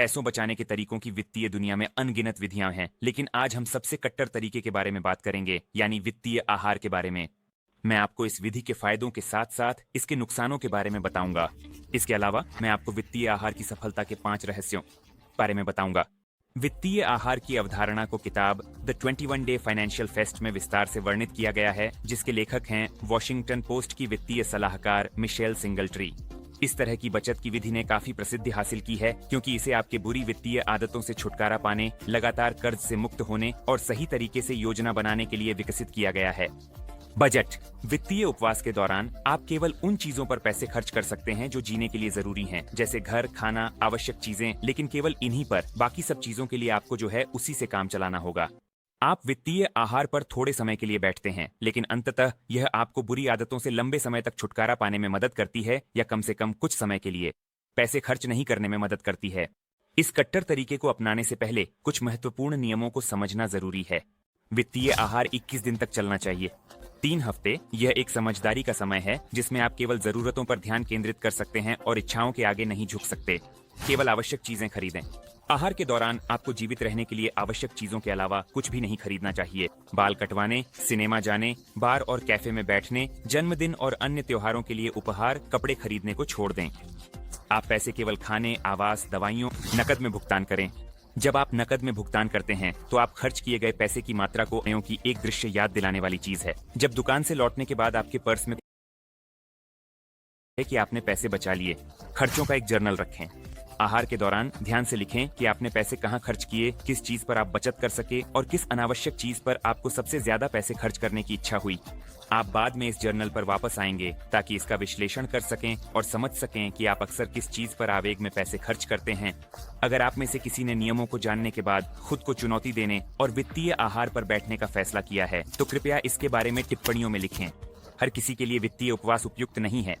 पैसों बचाने के तरीकों की वित्तीय दुनिया में अनगिनत विधियां हैं, लेकिन आज हम सबसे कट्टर तरीके के बारे में बात करेंगे, यानी वित्तीय आहार के बारे में। मैं आपको इस विधि के फायदों के साथ साथ इसके नुकसानों के बारे में बताऊंगा। इसके अलावा मैं आपको वित्तीय आहार की सफलता के 5 रहस्यों बारे में बताऊंगा। वित्तीय आहार की अवधारणा को किताब द 21 डे फाइनेंशियल फेस्ट में विस्तार से वर्णित किया गया है, जिसके लेखक हैं वॉशिंगटन पोस्ट की वित्तीय सलाहकार मिशेल सिंगलट्री। इस तरह की बचत की विधि ने काफी प्रसिद्धि हासिल की है, क्योंकि इसे आपके बुरी वित्तीय आदतों से छुटकारा पाने, लगातार कर्ज से मुक्त होने और सही तरीके से योजना बनाने के लिए विकसित किया गया है। बजट। वित्तीय उपवास के दौरान आप केवल उन चीजों पर पैसे खर्च कर सकते हैं जो जीने के लिए जरूरी हैं, जैसे घर, खाना, आवश्यक चीजें, लेकिन केवल इन्हीं पर। बाकी सब चीजों के लिए आपको जो है उसी से काम चलाना होगा। आप वित्तीय आहार पर थोड़े समय के लिए बैठते हैं, लेकिन अंततः यह आपको बुरी आदतों से लंबे समय तक छुटकारा पाने में मदद करती है, या कम से कम कुछ समय के लिए पैसे खर्च नहीं करने में मदद करती है। इस कट्टर तरीके को अपनाने से पहले कुछ महत्वपूर्ण नियमों को समझना जरूरी है। वित्तीय आहार 21 दिन तक चलना चाहिए। 3 हफ्ते यह एक समझदारी का समय है, जिसमें आप केवल जरूरतों पर ध्यान केंद्रित कर सकते हैं और इच्छाओं के आगे नहीं झुक सकते। केवल आवश्यक चीजें खरीदें। आहार के दौरान आपको जीवित रहने के लिए आवश्यक चीजों के अलावा कुछ भी नहीं खरीदना चाहिए। बाल कटवाने, सिनेमा जाने, बार और कैफे में बैठने, जन्मदिन और अन्य त्योहारों के लिए उपहार, कपड़े खरीदने को छोड़ दें। आप पैसे केवल खाने, आवास, दवाइयों, नकद में भुगतान करें। जब आप नकद में भुगतान करते हैं तो आप खर्च किए गए पैसे की मात्रा को की एक दृश्य याद दिलाने वाली चीज है। जब दुकान से लौटने के बाद आपके पर्स में है कि आपने पैसे बचा लिए। खर्चों का एक जर्नल रखें। आहार के दौरान ध्यान से लिखें कि आपने पैसे कहां खर्च किए, किस चीज पर आप बचत कर सके और किस अनावश्यक चीज पर आपको सबसे ज्यादा पैसे खर्च करने की इच्छा हुई। आप बाद में इस जर्नल पर वापस आएंगे ताकि इसका विश्लेषण कर सकें और समझ सकें कि आप अक्सर किस चीज पर आवेग में पैसे खर्च करते हैं। अगर आप में से किसी ने नियमों को जानने के बाद खुद को चुनौती देने और वित्तीय आहार पर बैठने का फैसला किया है, तो कृपया इसके बारे में टिप्पणियों में लिखें। हर किसी के लिए वित्तीय उपवास उपयुक्त नहीं है।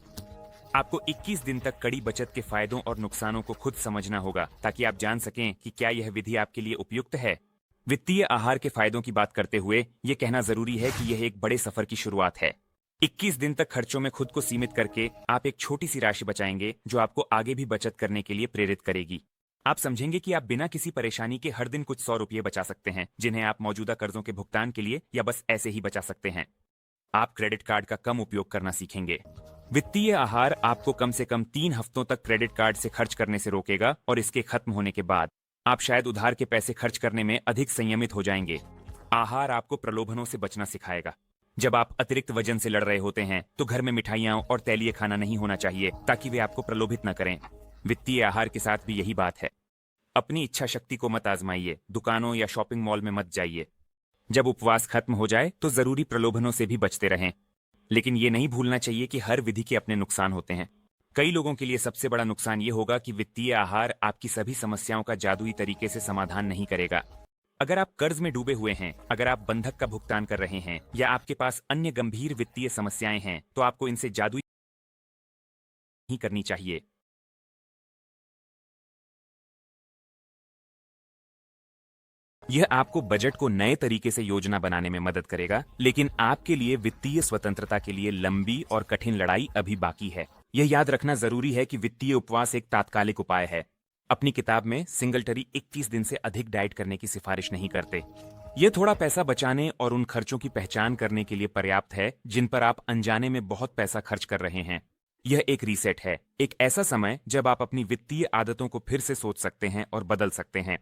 आपको 21 दिन तक कड़ी बचत के फायदों और नुकसानों को खुद समझना होगा, ताकि आप जान सकें कि क्या यह विधि आपके लिए उपयुक्त है। वित्तीय आहार के फायदों की बात करते हुए यह कहना जरूरी है कि यह एक बड़े सफर की शुरुआत है। 21 दिन तक खर्चों में खुद को सीमित करके आप एक छोटी सी राशि बचाएंगे, जो आपको आगे भी बचत करने के लिए प्रेरित करेगी। आप समझेंगे कि आप बिना किसी परेशानी के हर दिन कुछ 100 रुपये बचा सकते हैं, जिन्हें आप मौजूदा कर्जों के भुगतान के लिए या बस ऐसे ही बचा सकते हैं। आप क्रेडिट कार्ड का कम उपयोग करना सीखेंगे। वित्तीय आहार आपको कम से कम 3 हफ्तों तक क्रेडिट कार्ड से खर्च करने से रोकेगा, और इसके खत्म होने के बाद आप शायद उधार के पैसे खर्च करने में अधिक संयमित हो जाएंगे। आहार आपको प्रलोभनों से बचना सिखाएगा। जब आप अतिरिक्त वजन से लड़ रहे होते हैं तो घर में मिठाइयां और तैलीय खाना नहीं होना चाहिए, ताकि वे आपको प्रलोभित न करें। वित्तीय आहार के साथ भी यही बात है। अपनी इच्छा शक्ति को मत आजमाइए। दुकानों या शॉपिंग मॉल में मत जाइए। जब उपवास खत्म हो जाए तो जरूरी प्रलोभनों से भी बचते रहें। लेकिन ये नहीं भूलना चाहिए कि हर विधि के अपने नुकसान होते हैं। कई लोगों के लिए सबसे बड़ा नुकसान ये होगा कि वित्तीय आहार आपकी सभी समस्याओं का जादुई तरीके से समाधान नहीं करेगा। अगर आप कर्ज में डूबे हुए हैं, अगर आप बंधक का भुगतान कर रहे हैं, या आपके पास अन्य गंभीर वित्तीय समस्याएं हैं, तो आपको इनसे जादुई नहीं करनी चाहिए। यह आपको बजट को नए तरीके से योजना बनाने में मदद करेगा, लेकिन आपके लिए वित्तीय स्वतंत्रता के लिए लंबी और कठिन लड़ाई अभी बाकी है। यह याद रखना जरूरी है कि वित्तीय उपवास एक तात्कालिक उपाय है। अपनी किताब में सिंगलटरी 21 दिन से अधिक डाइट करने की सिफारिश नहीं करते। यह थोड़ा पैसा बचाने और उन खर्चों की पहचान करने के लिए पर्याप्त है जिन पर आप अनजाने में बहुत पैसा खर्च कर रहे हैं। यह एक रीसेट है, एक ऐसा समय जब आप अपनी वित्तीय आदतों को फिर से सोच सकते हैं और बदल सकते हैं।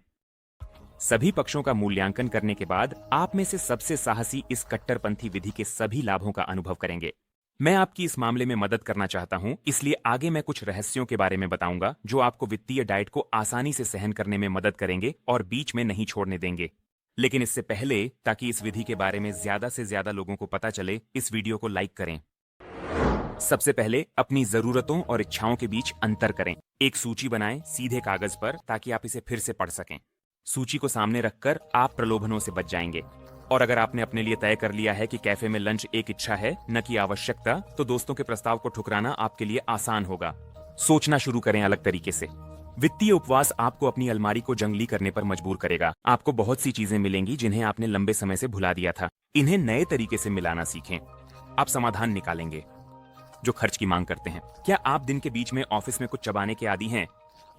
सभी पक्षों का मूल्यांकन करने के बाद आप में से सबसे साहसी इस कट्टरपंथी विधि के सभी लाभों का अनुभव करेंगे। मैं आपकी इस मामले में मदद करना चाहता हूं, इसलिए आगे मैं कुछ रहस्यों के बारे में बताऊंगा जो आपको वित्तीय डाइट को आसानी से सहन करने में मदद करेंगे और बीच में नहीं छोड़ने देंगे। लेकिन इससे पहले, ताकि इस विधि के बारे में ज्यादा से ज्यादा लोगों को पता चले, इस वीडियो को लाइक करें। सबसे पहले अपनी जरूरतों और इच्छाओं के बीच अंतर करें। एक सूची बनाएं सीधे कागज पर, ताकि आप इसे फिर से पढ़ सकें। सूची को सामने रखकर आप प्रलोभनों से बच जाएंगे। और अगर आपने अपने लिए तय कर लिया है कि कैफे में लंच एक इच्छा है, न कि आवश्यकता, तो दोस्तों के प्रस्ताव को ठुकराना आपके लिए आसान होगा। सोचना शुरू करें अलग तरीके से। वित्तीय उपवास आपको अपनी अलमारी को जंगली करने पर मजबूर करेगा। आपको बहुत सी चीजें मिलेंगी जिन्हें आपने लंबे समय से भुला दिया था। इन्हें नए तरीके से मिलाना सीखें। आप समाधान निकालेंगे जो खर्च की मांग करते हैं। क्या आप दिन के बीच में ऑफिस में कुछ चबाने के आदी हैं?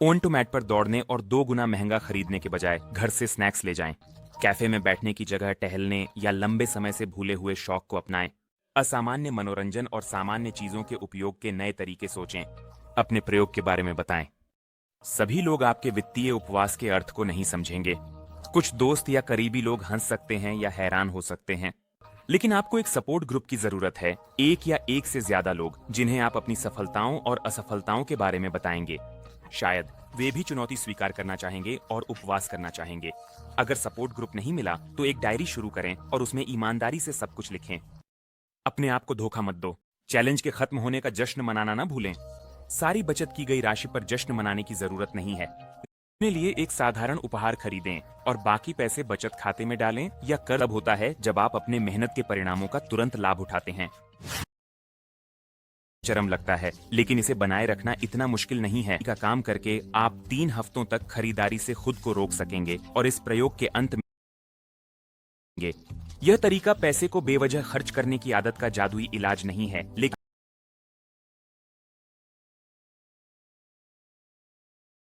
ओन टू मैट पर दौड़ने और 2 गुना महंगा खरीदने के बजाय घर से स्नैक्स ले जाएं। कैफे में बैठने की जगह टहलने या लंबे समय से भूले हुए शौक को अपनाएं। असामान्य मनोरंजन और सामान्य चीजों के उपयोग के नए तरीके सोचें। अपने प्रयोग के बारे में बताएं। सभी लोग आपके वित्तीय उपवास के अर्थ को नहीं समझेंगे। कुछ दोस्त या करीबी लोग हंस सकते हैं या हैरान हो सकते हैं, लेकिन आपको एक सपोर्ट ग्रुप की जरूरत है। एक या एक से ज्यादा लोग जिन्हें आप अपनी सफलताओं और असफलताओं के बारे में बताएंगे। शायद वे भी चुनौती स्वीकार करना चाहेंगे और उपवास करना चाहेंगे। अगर सपोर्ट ग्रुप नहीं मिला तो एक डायरी शुरू करें और उसमें ईमानदारी से सब कुछ लिखें। अपने आप को धोखा मत दो। चैलेंज के खत्म होने का जश्न मनाना ना भूलें। सारी बचत की गई राशि पर जश्न मनाने की जरूरत नहीं है। अपने लिए एक साधारण उपहार खरीदें और बाकी पैसे बचत खाते में डालें या कर तब होता है जब आप अपने मेहनत के परिणामों का तुरंत लाभ उठाते हैं। शर्म लगता है, लेकिन इसे बनाए रखना इतना मुश्किल नहीं है। का काम करके आप 3 हफ्तों तक खरीदारी से खुद को रोक सकेंगे और इस प्रयोग के अंत में यह तरीका पैसे को बेवजह खर्च करने की आदत का जादुई इलाज नहीं है, लेकिन